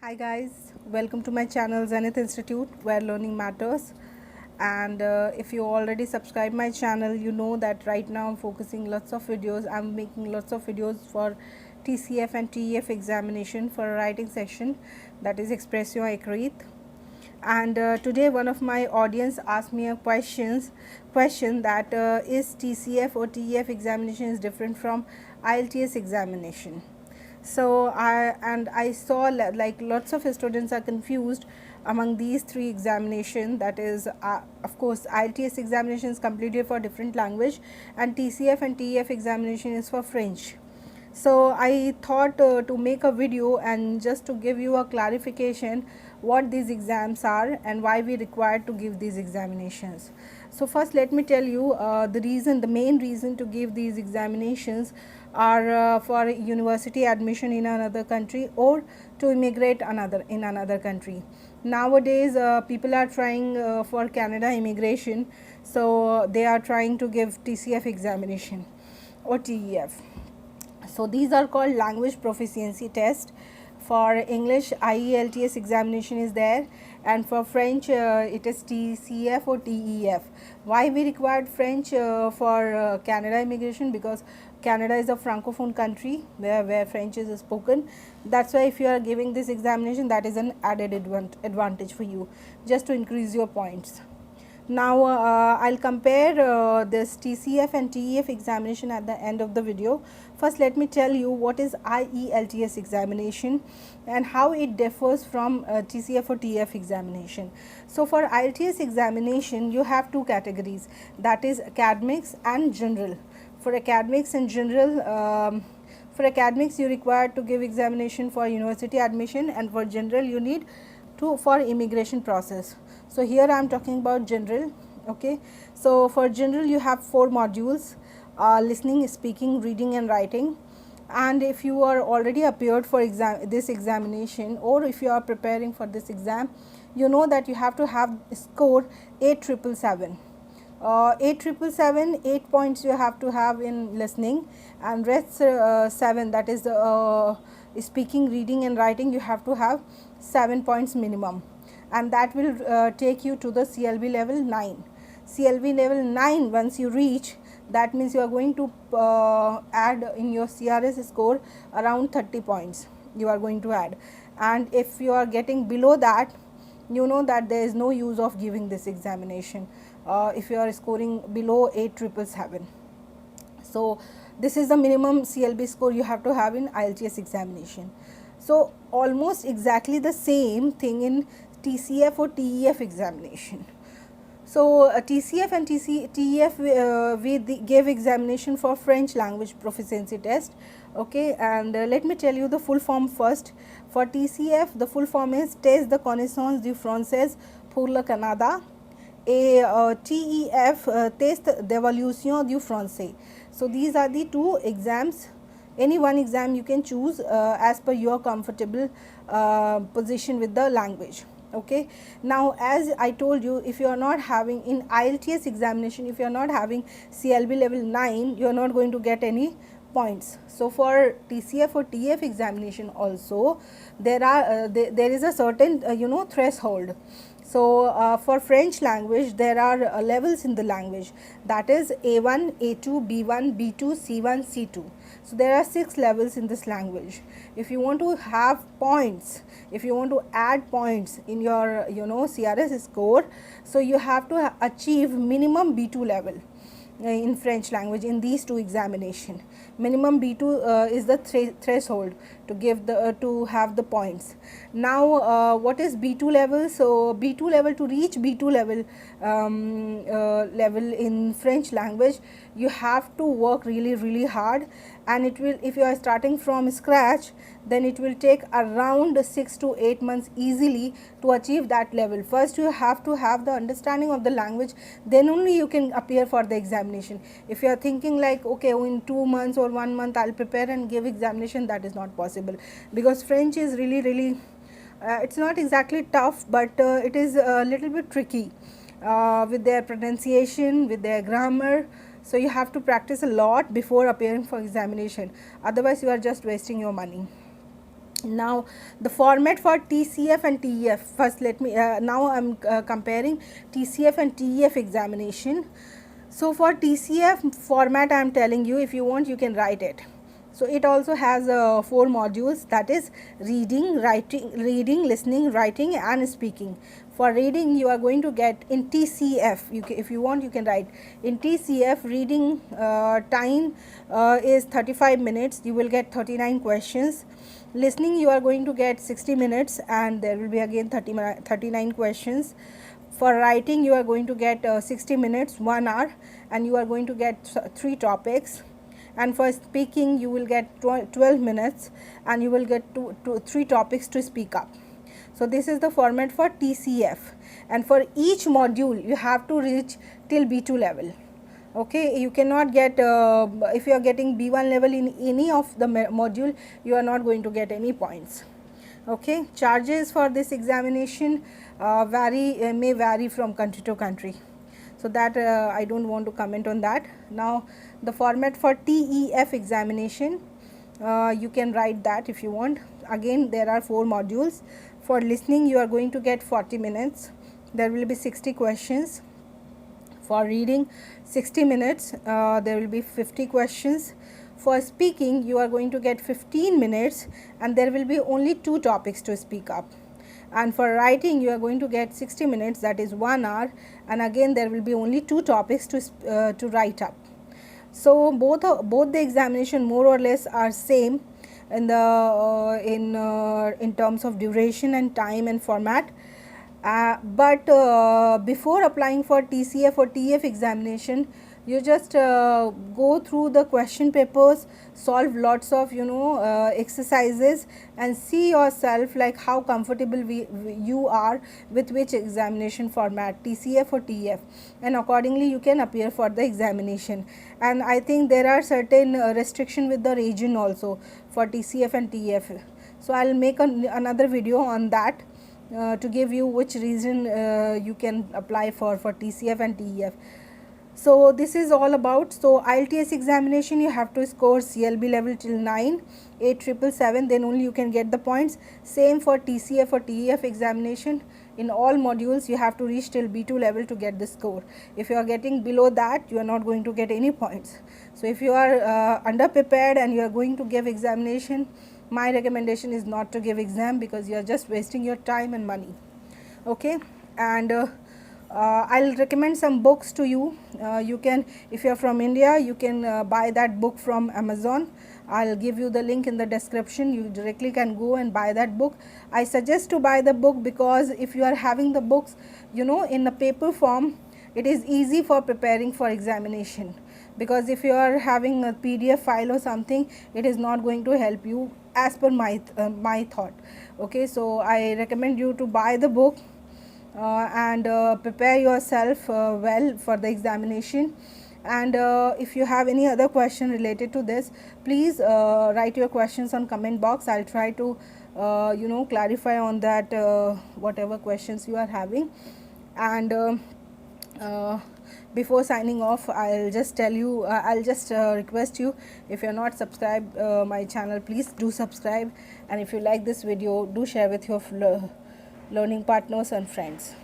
Hi guys, welcome to my channel Zenith Institute where learning matters. And if you already subscribe my channel, you know that right now I'm focusing lots of videos. I'm making lots of videos for TCF and TEF examination for a writing session, that is Expression Écrite. And today one of my audience asked me a question that is TCF or TEF examination is different from IELTS examination. So I saw like lots of students are confused among these three examination, that is of course IELTS examination is completely for different language and TCF and TEF examination is for French. So I thought to make a video and just to give you a clarification what these exams are and why we required to give these examinations. So first let me tell you the main reason to give these examinations are for university admission in another country or to immigrate in another country. Nowadays people are trying for Canada immigration, so they are trying to give TCF examination or TEF. So these are called language proficiency test. For English, IELTS examination is there, and for French it is TCF or TEF. Why we required French for Canada immigration? Because Canada is a francophone country where French is spoken. That's why if you are giving this examination, that is an added advantage for you, just to increase your points. Now I'll compare this TCF and TEF examination at the end of the video. First let me tell you what is IELTS examination and how it differs from TCF or TEF examination. So for IELTS examination you have two categories, that is academics and general. For academics and general, for academics you require to give examination for university admission, and for general you need to for immigration process. So here I am talking about general. Okay, so for general you have 4 modules: listening, speaking, reading and writing. And if you are already appeared for this examination, or if you are preparing for this exam, you know that you have to have score 8777. 8 points you have to have in listening, and rest 7, that is speaking, reading and writing, you have to have 7 points minimum, and that will take you to the CLB level 9. CLB level 9 once you reach, that means you are going to add in your CRS score around 30 points you are going to add. And if you are getting below that, you know that there is no use of giving this examination if you are scoring below 8777. So this is the minimum CLB score you have to have in IELTS examination. So almost exactly the same thing in TCF or TEF examination. So TCF and TEF we gave examination for French language proficiency test. Okay, and let me tell you the full form first. For TCF, the full form is Test de connaissance du français pour le Canada, et TEF Test d'évaluation du français. So these are the two exams. Any one exam you can choose as per your comfortable position with the language. Okay, now as I told you, if you are not having in IELTS examination, if you are not having CLB level 9, you are not going to get any points. So for TCF or TEF examination also there are there is a certain threshold. So for French language there are levels in the language, that is A1, A2, B1, B2, C1, C2. So there are 6 levels in this language. If you want to have points, if you want to add points in your CRS score, so you have to achieve minimum B2 level in French language in these two examination. Minimum B2 is the threshold to give the to have the points. Now what is B2 level? So B2 level, to reach B2 level level in French language, you have to work really hard, and it will, if you are starting from scratch, then it will take around 6 to 8 months easily to achieve that level. First you have to have the understanding of the language, then only you can appear for the examination. If you are thinking like, okay, in 2 months or 1 month I'll prepare and give examination, that is not possible, because French is really it's not exactly tough, but it is a little bit tricky with their pronunciation, with their grammar. So you have to practice a lot before appearing for examination, otherwise you are just wasting your money. Now the format for TCF and TEF, first let me now I'm comparing TCF and TEF examination. So for TCF format, I am telling you, if you want you can write it. So it also has 4 modules, that is reading, reading, listening, writing and speaking. For reading you are going to get in TCF, if you want you can write in TCF. Reading time is 35 minutes, you will get 39 questions. Listening you are going to get 60 minutes and there will be again 39 questions. For writing you are going to get 60 minutes, 1 hour, and you are going to get 3 topics. And for speaking you will get 12 minutes and you will get 3 topics to speak up. So this is the format for TCF, and for each module you have to reach till B2 level. Okay, you cannot get if you are getting B1 level in any of the module, you are not going to get any points. Okay, charges for this examination may vary from country to country, so that I don't want to comment on that. Now the format for TEF examination, you can write that if you want. Again there are 4 modules. For listening you are going to get 40 minutes, there will be 60 questions. For reading 60 minutes, there will be 50 questions. For speaking you are going to get 15 minutes and there will be only 2 topics to speak up. And for writing you are going to get 60 minutes, that is 1 hour, and again there will be only 2 topics to write up. So both the examination more or less are same in the in terms of duration and time and format. But before applying for TCF or TF examination, you just go through the question papers, solve lots of exercises, and see yourself like how comfortable you are with which examination format, TCF or TF, and accordingly you can appear for the examination. And I think there are certain restriction with the region also for TCF and TF. So I'll make another video on that to give you which reason you can apply for TCF and TEF. So this is all about. So IELTS examination you have to score CLB level till 9, 8777, then only you can get the points. Same for TCF or TEF examination, in all modules you have to reach till B2 level to get the score. If you are getting below that, you are not going to get any points. So if you are under prepared and you are going to give examination, my recommendation is not to give exam, because you are just wasting your time and money. Okay, and I'll recommend some books to you. You can, if you are from India, you can buy that book from Amazon. I'll give you the link in the description. You directly can go and buy that book. I suggest to buy the book because if you are having the books in a paper form, it is easy for preparing for examination. Because if you are having a PDF file or something, it is not going to help you as per my thought. Okay, so I recommend you to buy the book and prepare yourself well for the examination. And if you have any other question related to this, please write your questions on comment box. I'll try to clarify on that whatever questions you are having. And before signing off, I'll just tell you, I'll just request you, if you're not subscribed my channel, please do subscribe, and if you like this video, do share with your learning partners and friends.